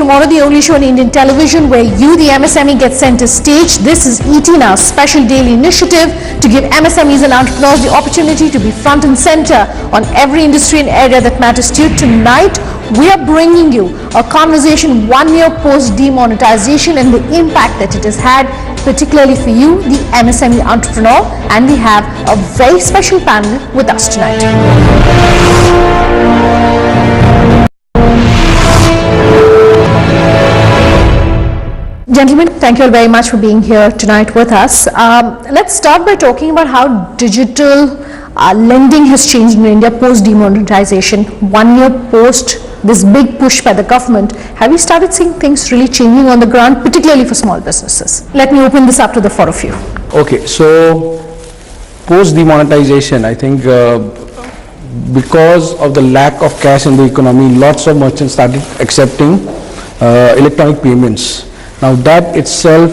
tomorrow the only show on Indian television where you, the MSME, get center stage. This is ET Now, special daily initiative to give MSMEs and entrepreneurs the opportunity to be front and center on every industry and area that matters to you. Tonight, we are bringing you a conversation 1 year post demonetization and the impact that it has had, particularly for you, the MSME entrepreneur, and we have a very special panel with us tonight. Gentlemen, thank you all very much for being here tonight with us. Let's start by talking about how digital lending has changed in India post demonetization. 1 year post this big push by the government, have you started seeing things really changing on the ground, particularly for small businesses? Let me open this up to the four of you. Okay, so post demonetization, I think because of the lack of cash in the economy, lots of merchants started accepting electronic payments. Now that itself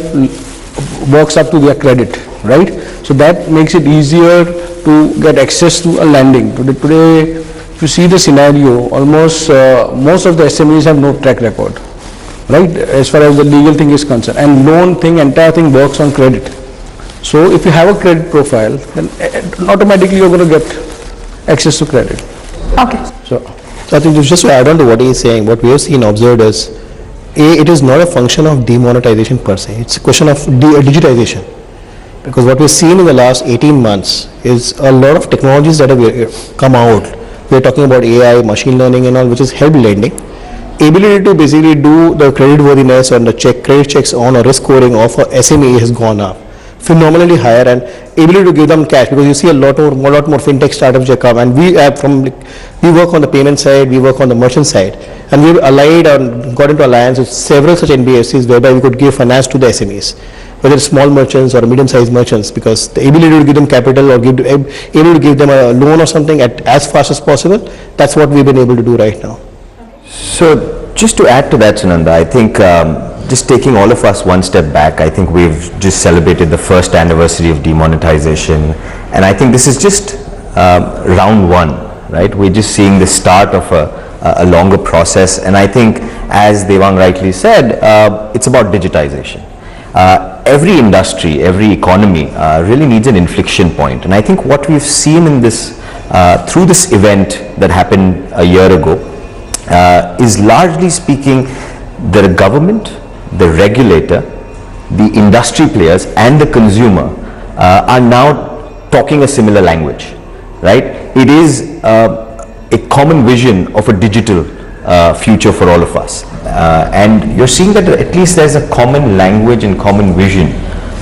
works up to their credit, right? So that makes it easier to get access to a lending. Today, if you see the scenario, almost most of the SMEs have no track record, right? As far as the legal thing is concerned, and loan thing, entire thing works on credit. So if you have a credit profile, then automatically you're going to get access to credit. Okay. So I think just to add on to what he is saying, what we have seen observed is, it is not a function of demonetization per se, it's a question of digitization. Because what we've seen in the last 18 months is a lot of technologies that have come out. We're talking about AI, machine learning and all, which has helped lending. Ability to basically do the credit worthiness and the credit checks on or risk scoring of a SME has gone up phenomenally higher, and ability to give them cash, because you see a lot more fintech startups that come, and we work on the payment side, we work on the merchant side, and we've allied and got into alliance with several such NBFCs whereby we could give finance to the SMEs, whether it's small merchants or medium-sized merchants, because the ability to give them capital or able to give them a loan or something at as fast as possible, that's what we've been able to do right now. So just to add to that, Sunanda, I think just taking all of us one step back, I think we've just celebrated the first anniversary of demonetization, and I think this is just round one, right? We're just seeing the start of a longer process, and I think, as Dewang rightly said, it's about digitization. Every industry, every economy really needs an inflection point, and I think what we've seen in this through this event that happened a year ago is, largely speaking, the government, the regulator, the industry players and the consumer are now talking a similar language, right? It is a common vision of a digital future for all of us, and you're seeing that at least there's a common language and common vision,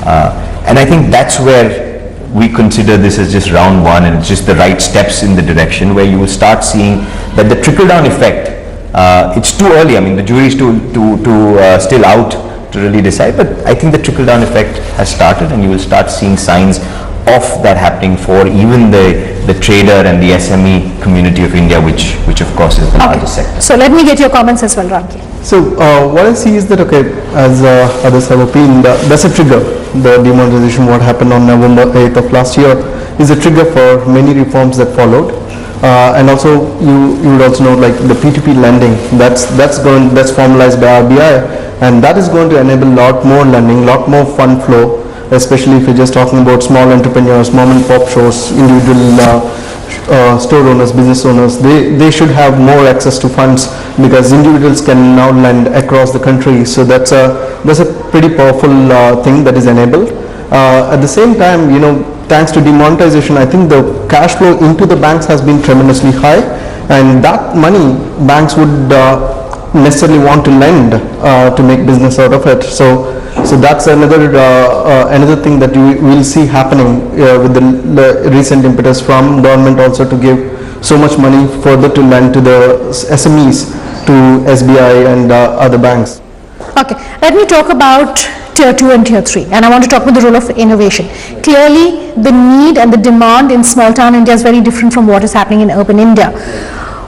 and I think that's where we consider this as just round one, and it's just the right steps in the direction where you will start seeing that the trickle-down effect. It's too early. I mean, the jury is still out to really decide, but I think the trickle-down effect has started, and you will start seeing signs of that happening for even the trader and the SME community of India, which of course is the largest sector. So let me get your comments as well, Ranki. So what I see is that, okay, as others have opined, that's a trigger. The demonetization, what happened on November 8th of last year, is a trigger for many reforms that followed. And also you would also know, like the P2P lending, that's formalized by RBI, and that is going to enable a lot more lending, lot more fund flow, especially if you're just talking about small entrepreneurs, mom and pop shops, individual store owners, business owners. They should have more access to funds, because individuals can now lend across the country. So that's a pretty powerful thing that is enabled. At the same time, thanks to demonetization, I think the cash flow into the banks has been tremendously high, and that money banks would necessarily want to lend to make business out of it. So that's another thing that you will see happening with the recent impetus from government also to give so much money further to lend to the SMEs, to SBI and other banks. Okay, let me talk about Tier 2 and Tier 3, and I want to talk about the role of innovation. Clearly, the need and the demand in small town India is very different from what is happening in urban India.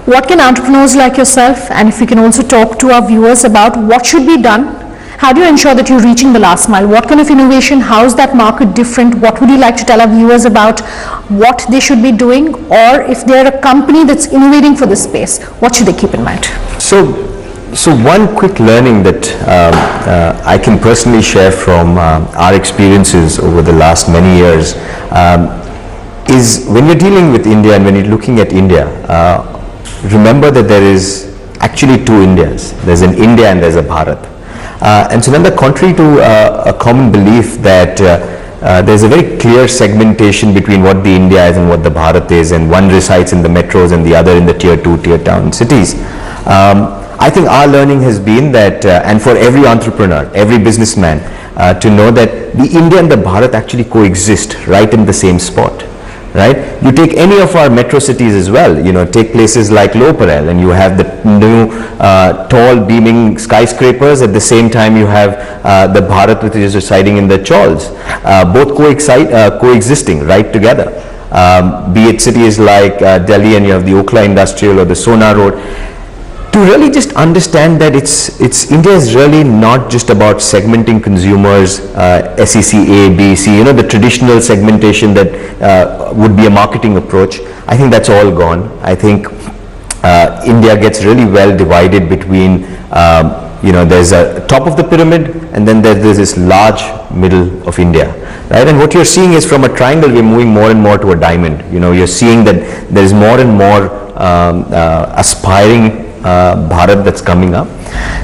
What can entrepreneurs like yourself, and if we can also talk to our viewers about what should be done, how do you ensure that you're reaching the last mile? What kind of innovation, how is that market different? What would you like to tell our viewers about what they should be doing, or if they're a company that's innovating for this space, what should they keep in mind? So So one quick learning that I can personally share from our experiences over the last many years is when you're dealing with India and when you're looking at India, remember that there is actually two Indias. There's an India and there's a Bharat. And so then, contrary to a common belief that there's a very clear segmentation between what the India is and what the Bharat is, and one resides in the metros and the other in the tier 2, tier town cities. I think our learning has been that, and for every entrepreneur, every businessman, to know that the India and the Bharat actually coexist right in the same spot. Right? You take any of our metro cities as well, take places like Low Parel, and you have the new tall beaming skyscrapers. At the same time, you have the Bharat, which is residing in the chawls, both coexisting right together. Be it cities like Delhi, and you have the Okhla Industrial or the Sona Road. To really just understand that India is really not just about segmenting consumers, SEC A, B, C, the traditional segmentation that would be a marketing approach. I think that's all gone. I think India gets really well divided between, there's a top of the pyramid, and then there's this large middle of India, right? And what you're seeing is from a triangle, we're moving more and more to a diamond. You're seeing that there's more and more aspiring Bharat that's coming up.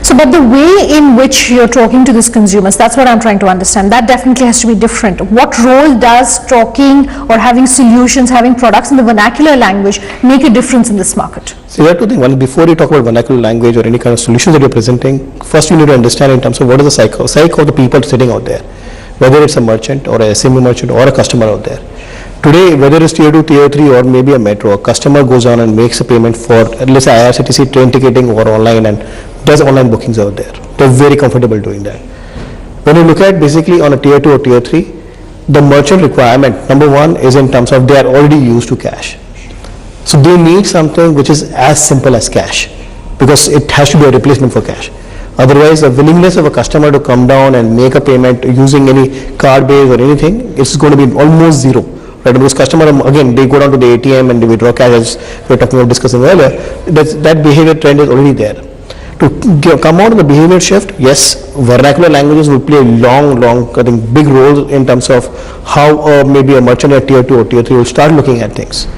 So, but the way in which you're talking to these consumers, that's what I'm trying to understand. That definitely has to be different. What role does talking or having solutions, having products in the vernacular language make a difference in this market? So there are two things. One, before you talk about vernacular language or any kind of solutions that you're presenting, first you need to understand in terms of what is the psyche of the people sitting out there, whether it's a merchant or a SME merchant or a customer out there. Today, whether it's tier 2, tier 3 or maybe a metro, a customer goes on and makes a payment for, let's say, IRCTC train ticketing or online, and does online bookings out there. They're very comfortable doing that. When you look at basically on a tier 2 or tier 3, the merchant requirement, number one, is in terms of they are already used to cash. So they need something which is as simple as cash, because it has to be a replacement for cash. Otherwise, the willingness of a customer to come down and make a payment using any card base or anything, it's going to be almost zero. Right? Because customer, again, they go down to the ATM and they withdraw cash, as we were talking about discussing earlier. That behavior trend is already there. To come out of the behavior shift, yes, vernacular languages will play a long, I think, big role in terms of how maybe a merchant at tier 2 or tier 3 will start looking at things.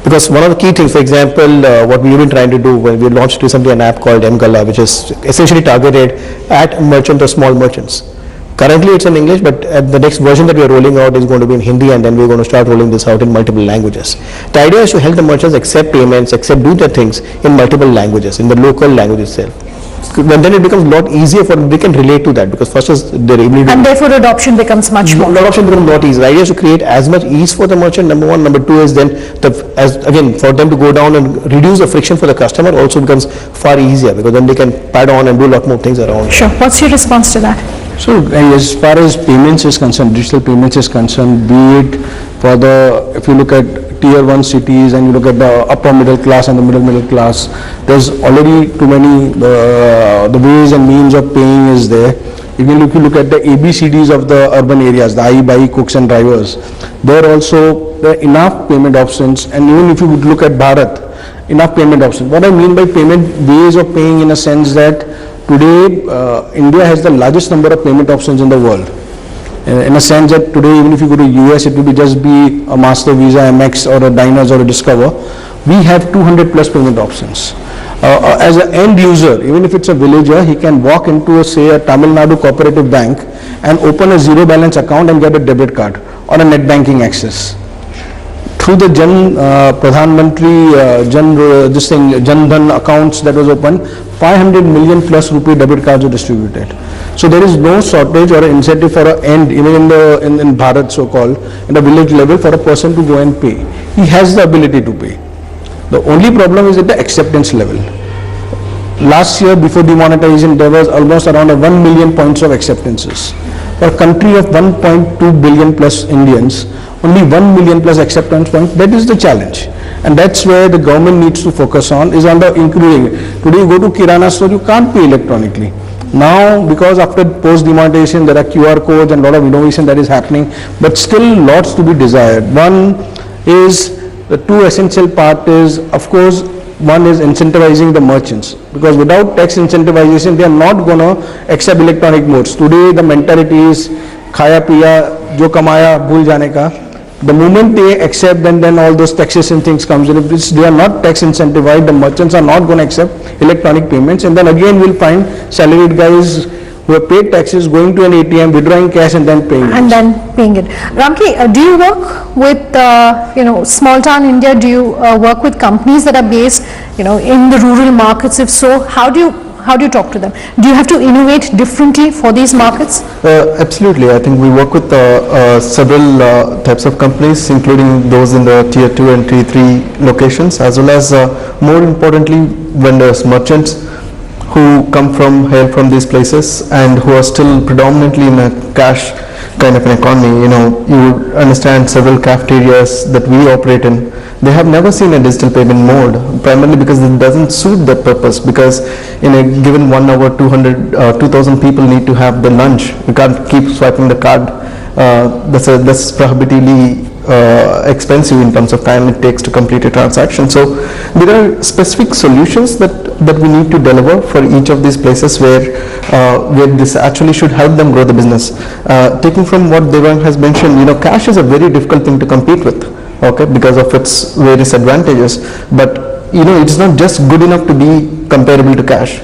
Because one of the key things, for example, what we've been trying to do when we launched recently an app called mGalla, which is essentially targeted at merchants or small merchants. Currently it's in English, but the next version that we are rolling out is going to be in Hindi, and then we're going to start rolling this out in multiple languages. The idea is to help the merchants accept payments, do their things in multiple languages, in the local language itself. Then it becomes a lot easier for them, they can relate to that, because first is their ability. And therefore adoption becomes much more. Adoption becomes a lot easier. The idea is to create as much ease for the merchant, number one. Number two is then, again, for them to go down and reduce the friction for the customer also becomes far easier, because then they can pad on and do a lot more things around. Sure. What's your response to that? So as far as payments is concerned, digital payments is concerned, be it for if you look at tier 1 cities and you look at the upper middle class and the middle class, there's already too many, the ways and means of paying is there. Even if you look at the ABCDs of the urban areas, the I, buy, cooks and drivers, there also there are enough payment options. And even if you would look at Bharat, enough payment options. What I mean by payment, ways of paying, in a sense that today India has the largest number of payment options in the world. In a sense that today, even if you go to US, it will just be a Master, Visa, Amex or a Diners or a Discover. We have 200 plus payment options. As an end user, even if it's a villager, he can walk into say a Tamil Nadu cooperative bank and open a zero balance account and get a debit card or a net banking access. Through the Pradhan Mantri Jan Dhan accounts that was opened, 500 million plus rupee debit cards were distributed. So there is no shortage or incentive for an end, even in Bharat so-called, in the village level, for a person to go and pay. He has the ability to pay. The only problem is at the acceptance level. Last year, before demonetization, there was almost around 1 million points of acceptances. For a country of 1.2 billion plus Indians, only 1 million plus acceptance points, that is the challenge. And that's where the government needs to focus on, is on the including. Today you go to Kirana store, you can't pay electronically. Now, because after post-demonetization, there are QR codes and a lot of innovation that is happening, but still lots to be desired. One is, the two essential part is, of course, one is incentivizing the merchants, because without tax incentivization they are not going to accept electronic modes. Today the mentality is khaya piya jo kamaya bhul jane ka. The moment they accept, then all those taxes and things comes in. If they are not tax incentivized, the merchants are not going to accept electronic payments, and then again we'll find salaried guys who have paid taxes going to an ATM, withdrawing cash and then paying it. And then paying it. Ramki, do you work with small town India? Do you work with companies that are based in the rural markets? If so, how do you talk to them? Do you have to innovate differently for these markets? Absolutely. I think we work with several types of companies, including those in the tier 2 and tier 3 locations, as well as more importantly vendors, merchants who hail from these places and who are still predominantly in a cash kind of an economy. You understand several cafeterias that we operate in, they have never seen a digital payment mode, primarily because it doesn't suit that purpose, because in a given 1 hour 2,000 people need to have the lunch. You can't keep swiping the card. That's prohibitively expensive in terms of time it takes to complete a transaction. So there are specific solutions that we need to deliver for each of these places where this actually should help them grow the business. Taking from what Dewang has mentioned, cash is a very difficult thing to compete with, okay, because of its various advantages. But it's not just good enough to be comparable to cash.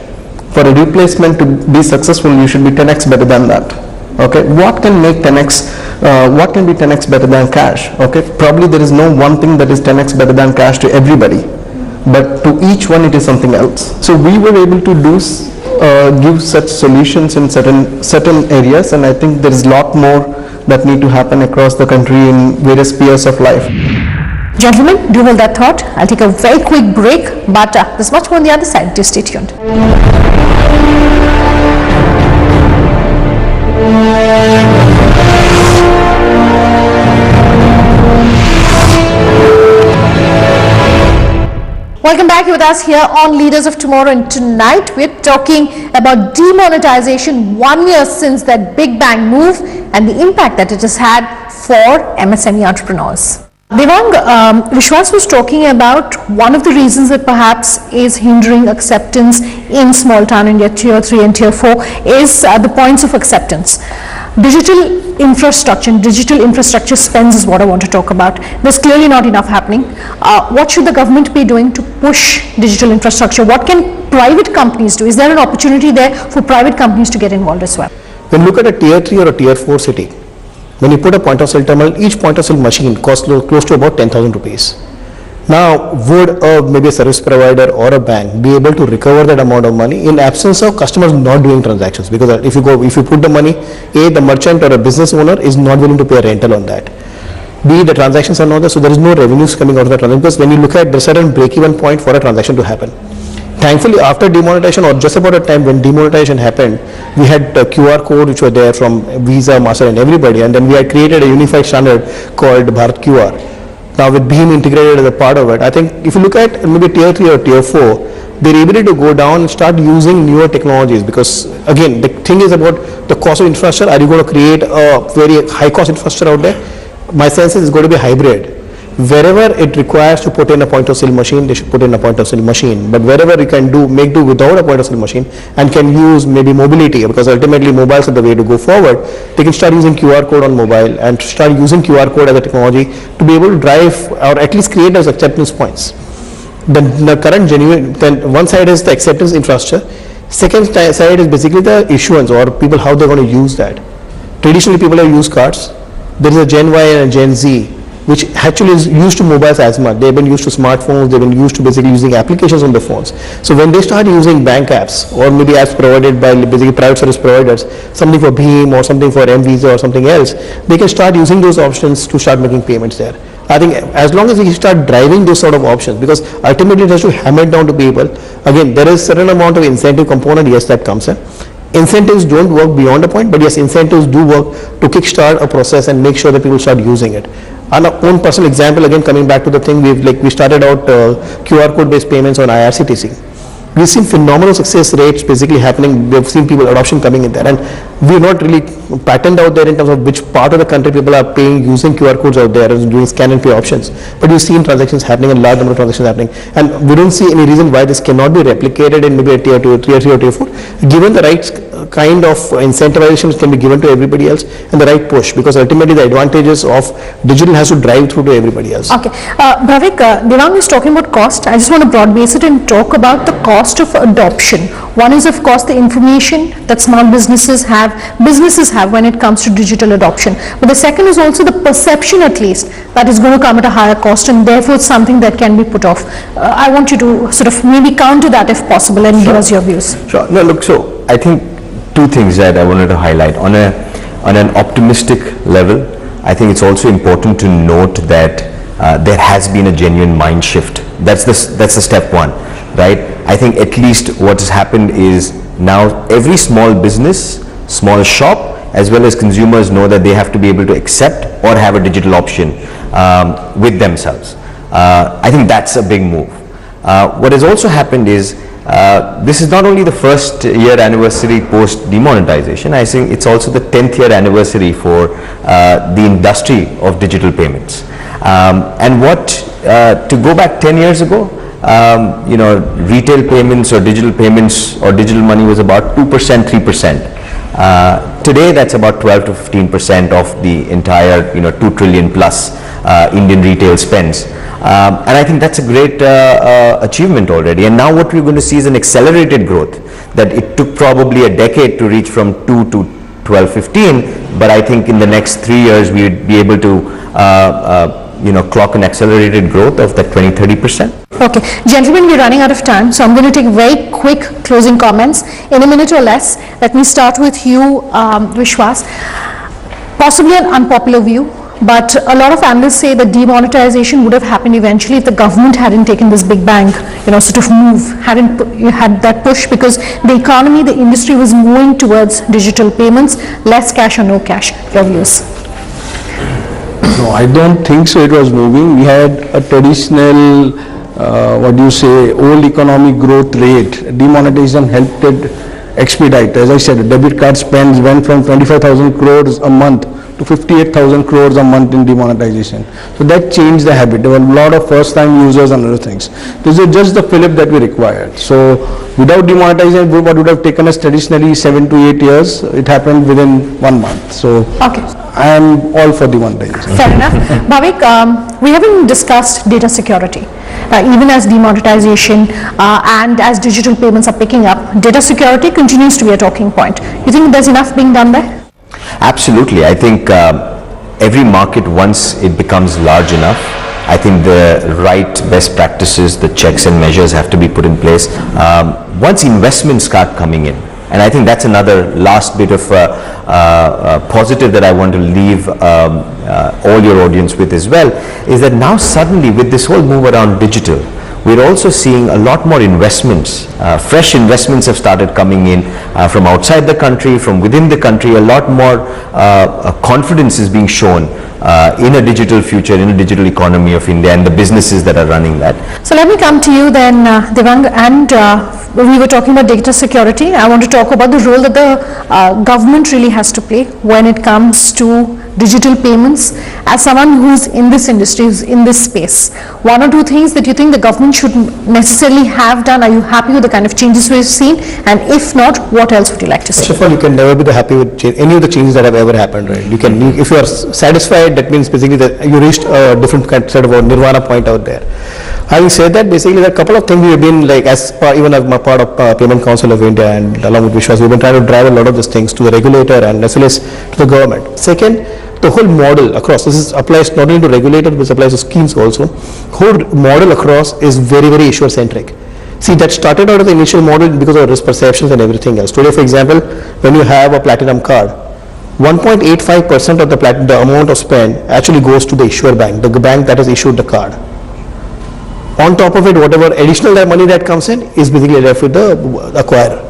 For a replacement to be successful, you should be 10x better than that. Okay, what can make 10x? What can be 10x better than cash? Okay, probably there is no one thing that is 10x better than cash to everybody, but to each one it is something else. So we were able to give such solutions in certain areas, and I think there is a lot more that need to happen across the country in various spheres of life. Gentlemen, do hold that thought. I'll take a very quick break, but there's much more on the other side. Just stay tuned. Welcome back. With us here on Leaders of Tomorrow, and tonight we're talking about demonetization, 1 year since that big bang move and the impact that it has had for MSME entrepreneurs. Dewang, Vishwas was talking about one of the reasons that perhaps is hindering acceptance in small town India, tier 3 and tier 4, is the points of acceptance. Digital infrastructure and digital infrastructure spends is what I want to talk about. There's clearly not enough happening. What should the government be doing to push digital infrastructure? What can private companies do? Is there an opportunity there for private companies to get involved as well? When you look at a tier 3 or a tier 4 city, when you put a point of sale terminal, each point of sale machine costs close to about 10,000 rupees. Now, would maybe a service provider or a bank be able to recover that amount of money in absence of customers not doing transactions? Because if you put the money, the merchant or a business owner is not willing to pay a rental on that. B, the transactions are not there, so there is no revenues coming out of the transaction, because when you look at the certain break-even point for a transaction to happen. Thankfully, after demonetization, or just about a time when demonetization happened, we had QR code which were there from Visa, Master and everybody, and then we had created a unified standard called Bharat QR. Now with BHIM integrated as a part of it, I think if you look at maybe tier 3 or tier 4, they're able to go down and start using newer technologies, because again, the thing is about the cost of infrastructure. Are you going to create a very high cost infrastructure out there? My sense is it's going to be hybrid. Wherever it requires to put in a point of sale machine, they should put in a point of sale machine. But wherever you can make do without a point of sale machine and can use maybe mobility, because ultimately mobiles are the way to go forward, they can start using QR code on mobile and start using QR code as a technology to be able to drive or at least create those acceptance points. The current then one side is the acceptance infrastructure. Second side is basically the issuance, or people how they're going to use that. Traditionally people have used cards. There is a Gen Y and a Gen Z, which actually is used to mobiles as much. They've been used to smartphones, they've been used to basically using applications on the phones. So when they start using bank apps, or maybe apps provided by basically private service providers, something for BHIM or something for M-Visa or something else, they can start using those options to start making payments there. I think as long as we start driving those sort of options, because ultimately it has to hammer it down to people. Again, there is a certain amount of incentive component, yes, that comes in. Incentives don't work beyond a point, but yes, incentives do work to kickstart a process and make sure that people start using it. On our own personal example, again coming back to the thing, we started out QR code based payments on IRCTC. We've seen phenomenal success rates basically happening. We've seen people adoption coming in there, and we're not really patterned out there in terms of which part of the country people are paying using QR codes out there and doing scan and pay options. But you've seen transactions happening, a large number of transactions happening, and we don't see any reason why this cannot be replicated in maybe a tier 2, tier 3 or tier 4, given the right kind of incentivization can be given to everybody else and the right push, because ultimately the advantages of digital has to drive through to everybody else. Okay, Bhavik, Dewang is talking about cost. I just want to broad base it and talk about the cost of adoption. One is of course the information that small businesses have when it comes to digital adoption. But the second is also the perception, at least, that is going to come at a higher cost, and therefore it's something that can be put off. I want you to sort of maybe counter that if possible and give us your views. Sure. No, look, so I think two things that I wanted to highlight. On an optimistic level, I think it's also important to note that there has been a genuine mind shift. That's the step one, right? I think at least what has happened is now every small business, small shop, as well as consumers know that they have to be able to accept or have a digital option with themselves. I think that's a big move. What has also happened is this is not only the first year anniversary post demonetization, I think it's also the 10th year anniversary for the industry of digital payments. And what, to go back 10 years ago, you know, retail payments or digital money was about 2%, 3%. Today that's about 12 to 15% of the entire, you know, 2 trillion plus Indian retail spends. And I think that's a great achievement already. And now what we're going to see is an accelerated growth, that it took probably a decade to reach from 2 to 12, 15, but I think in the next 3 years we would be able to you know, clock an accelerated growth of that 20-30%. Okay, gentlemen, we're running out of time, so I'm going to take very quick closing comments in a minute or less. Let me start with you, Vishwas. Possibly an unpopular view, but a lot of analysts say that demonetization would have happened eventually if the government hadn't taken this big bang, you know, sort of move, hadn't had that push, because the economy, the industry was moving towards digital payments, less cash or no cash. Your views? No, I don't think so it was moving. We had a traditional, old economic growth rate. Demonetization helped it expedite. As I said, debit card spends went from 25,000 crores a month to 58,000 crores a month in demonetization. So that changed the habit. There were a lot of first-time users and other things. This is just the fillip that we required. So without demonetization, what would have taken us traditionally 7 to 8 years, it happened within 1 month. So okay, I am all for demonetization. Fair enough. Bhavik, we haven't discussed data security. Even as demonetization and as digital payments are picking up, data security continues to be a talking point. You think there's enough being done there? Absolutely. I think every market, once it becomes large enough, I think the right best practices, the checks and measures have to be put in place. Once investments start coming in, and I think that's another last bit of positive that I want to leave all your audience with as well, is that now suddenly with this whole move around digital, we're also seeing a lot more investments. Fresh investments have started coming in from outside the country, from within the country. A lot more confidence is being shown in a digital future, in a digital economy of India, and the businesses that are running that. So let me come to you then, Dewang, and we were talking about data security. I want to talk about the role that the government really has to play when it comes to digital payments. As someone who's in this industry, who's in this space, one or two things that you think the government should necessarily have done? Are you happy with the kind of changes we've seen? And if not, what else would you like to see? First of all, you can never be happy with any of the changes that have ever happened, right? If you are satisfied, that means basically that you reached a different sort of a nirvana point out there. Having said that, basically there are a couple of things we have been like, even as part of Payment Council of India and along with Vishwas, we've been trying to drive a lot of these things to the regulator and as well as to the government. Second, the whole model across, applies not only to regulators but applies to schemes also. Whole model across is very, very issuer centric. See, that started out of the initial model because of risk perceptions and everything else. Today, for example, when you have a platinum card, 1.85% of the amount of spend actually goes to the issuer bank, the bank that has issued the card. On top of it, whatever additional money that comes in is basically left with the acquirer.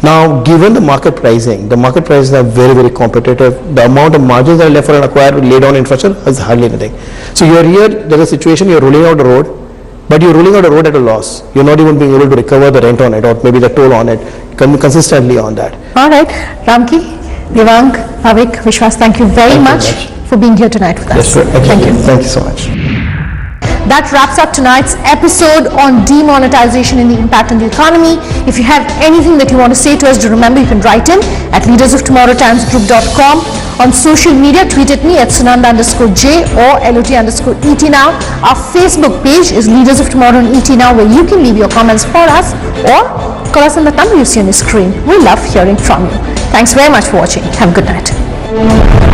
Now, given the market pricing, the market prices are very, very competitive. The amount of margins that are left for an acquirer to lay down infrastructure is hardly anything. So you are here, there is a situation, you are rolling out the road, but you're rolling out a road at a loss. You're not even being able to recover the rent on it or maybe the toll on it consistently on that. All right, Ramki, Dewang, Bhavik, Vishwas, thank you very much for being here tonight with us. Thank you. Thank you so much. That wraps up tonight's episode on demonetization and the impact on the economy. If you have anything that you want to say to us, do remember you can write in at leadersoftomorrowtimesgroup.com. On social media, tweet at me at Sunanda_J or LOT_ET now. Our Facebook page is Leaders of Tomorrow on ET now, where you can leave your comments for us or call us on the number you see on the screen. We love hearing from you. Thanks very much for watching. Have a good night.